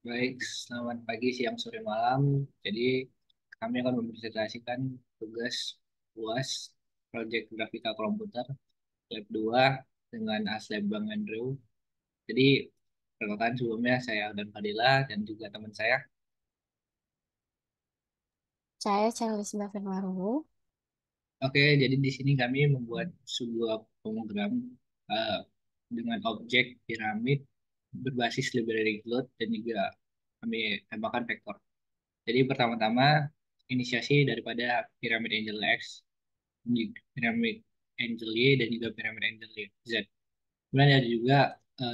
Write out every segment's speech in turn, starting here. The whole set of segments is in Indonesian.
Baik, selamat pagi, siang, sore, malam. Jadi, kami akan mempresentasikan tugas UAS Project Grafika Komputer Lab 2 dengan ASLab Bang Andrew. Jadi, perkenalkan sebelumnya saya dan Fadila dan juga teman saya. Saya Charles Davenwaru. Oke, jadi di sini kami membuat sebuah program eh, dengan objek piramid berbasis library Cloud dan juga kami tambahkan vektor. Jadi pertama-tama inisiasi daripada piramid Angel X, piramid Angel Y dan juga piramid Angel Z. Kemudian ada juga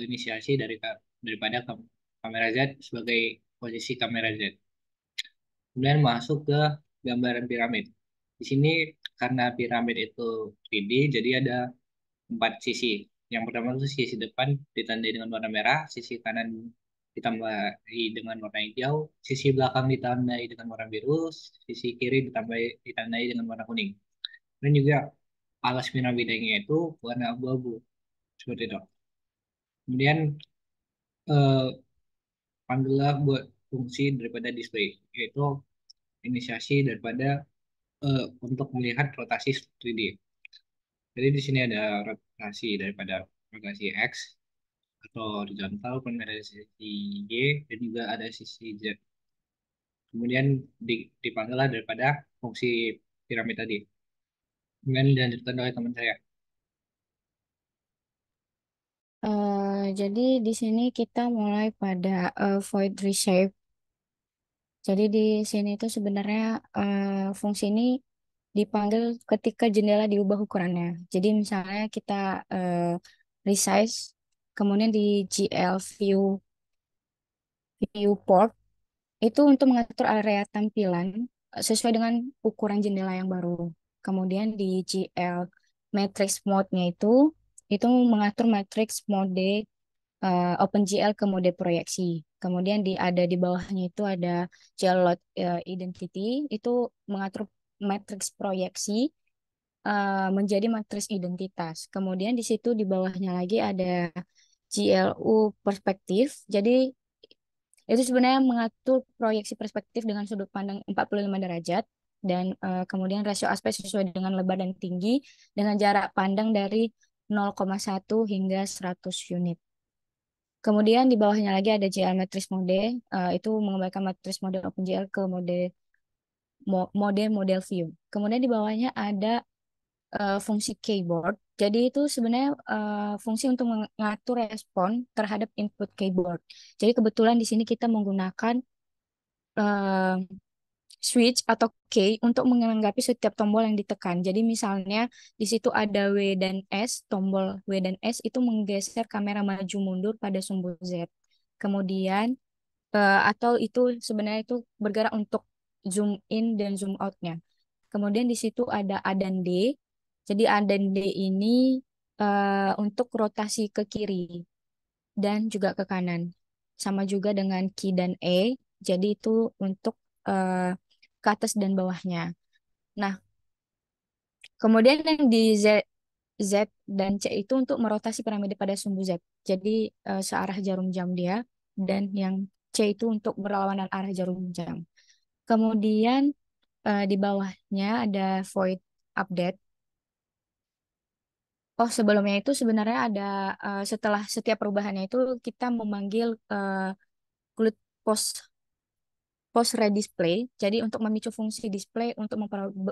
inisiasi daripada kamera Z sebagai posisi kamera Z. Kemudian masuk ke gambaran piramid. Di sini karena piramid itu 3D, jadi ada 4 sisi. Yang pertama itu sisi depan ditandai dengan warna merah, sisi kanan ditambahi dengan warna hijau, sisi belakang ditandai dengan warna biru, sisi kiri ditandai dengan warna kuning. Dan juga alas piramidanya itu warna abu-abu seperti itu. Kemudian eh, panggillah buat fungsi daripada display, yaitu inisiasi daripada untuk melihat rotasi 3D. Jadi di sini ada rotasi daripada rotasi X atau horizontal, kemudian ada sisi Y dan juga ada sisi Z. Kemudian dipanggillah daripada fungsi piramid tadi. Kemudian dilanjutkan oleh teman saya. Jadi di sini kita mulai pada void reshape. Jadi di sini itu sebenarnya fungsi ini dipanggil ketika jendela diubah ukurannya. Jadi misalnya kita uh, resize, kemudian di GL viewport itu untuk mengatur area tampilan sesuai dengan ukuran jendela yang baru. Kemudian di GL matrix mode-nya itu mengatur matrix mode OpenGL ke mode proyeksi. Kemudian ada di bawahnya itu ada GL load identity itu mengatur matriks proyeksi menjadi matriks identitas. Kemudian di situ di bawahnya lagi ada GLU perspektif. Jadi itu sebenarnya mengatur proyeksi perspektif dengan sudut pandang 45 derajat dan kemudian rasio aspek sesuai dengan lebar dan tinggi dengan jarak pandang dari 0,1 hingga 100 unit. Kemudian di bawahnya lagi ada GL matrix mode, itu mengembalikan matriks mode OpenGL ke mode model view. Kemudian di bawahnya ada fungsi keyboard. Jadi itu sebenarnya fungsi untuk mengatur respon terhadap input keyboard. Jadi kebetulan di sini kita menggunakan eh, switch atau key untuk menanggapi setiap tombol yang ditekan. Jadi misalnya di situ ada W dan S, tombol W dan S itu menggeser kamera maju mundur pada sumbu Z. Kemudian atau itu sebenarnya itu bergerak untuk zoom in dan zoom outnya. Kemudian di situ ada A dan D. Jadi A dan D ini untuk rotasi ke kiri dan juga ke kanan. Sama juga dengan Q dan E. Jadi itu untuk ke atas dan bawahnya. Nah, kemudian yang di Z dan C itu untuk merotasi piramida pada sumbu Z. Jadi searah jarum jam dia dan yang C itu untuk berlawanan arah jarum jam. Kemudian di bawahnya ada void update. Oh, sebelumnya itu sebenarnya ada setelah setiap perubahannya itu kita memanggil glut post post redisplay. Jadi untuk memicu fungsi display untuk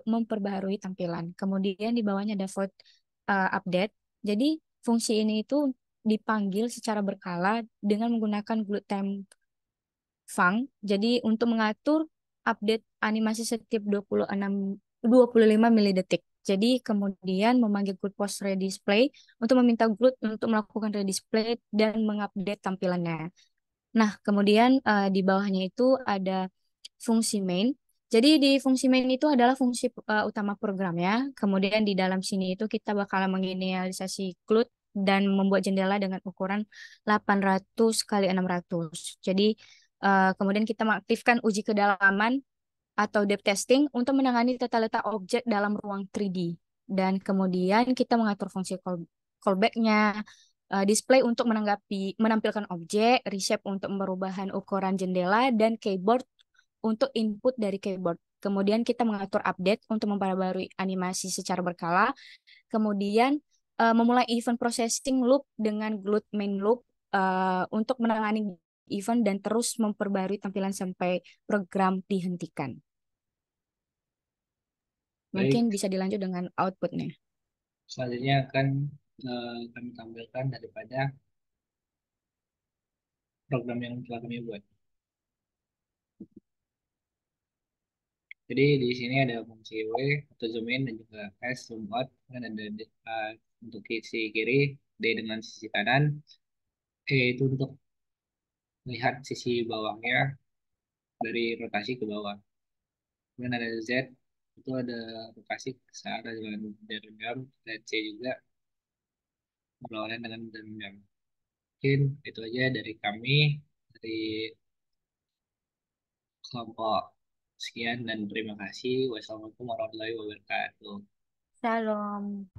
memperbaharui tampilan. Kemudian di bawahnya ada void update. Jadi fungsi ini itu dipanggil secara berkala dengan menggunakan glut time func. Jadi untuk mengatur update animasi setiap 25 milidetik. Jadi kemudian memanggil glut post redisplay untuk meminta glut untuk melakukan redisplay dan mengupdate tampilannya. Nah, kemudian di bawahnya itu ada fungsi main. Jadi di fungsi main itu adalah fungsi utama programnya. Kemudian di dalam sini itu kita bakal menginisialisasi glut dan membuat jendela dengan ukuran 800 kali 600. Jadi kemudian kita mengaktifkan uji kedalaman atau depth testing untuk menangani tata letak objek dalam ruang 3D. Dan kemudian kita mengatur fungsi callback-nya, display untuk menampilkan objek, reshape untuk perubahan ukuran jendela, dan keyboard untuk input dari keyboard. Kemudian kita mengatur update untuk memperbarui animasi secara berkala. Kemudian memulai event processing loop dengan glut main loop untuk menangani event dan terus memperbarui tampilan sampai program dihentikan. Mungkin Baik, bisa dilanjut dengan outputnya. selanjutnya akan kami tampilkan daripada program yang telah kami buat. Jadi di sini ada fungsi W atau zoom in dan juga S zoom out, dan ada untuk sisi kiri, D dengan sisi kanan, E itu untuk melihat sisi bawahnya dari rotasi ke bawah. Kemudian ada Z, itu ada rotasi ke arah dengan derajat, dan C juga berlawanan dengan derajat. Mungkin itu aja dari kami, dari kelompok. Sekian dan terima kasih. Wassalamualaikum warahmatullahi wabarakatuh. Shalom.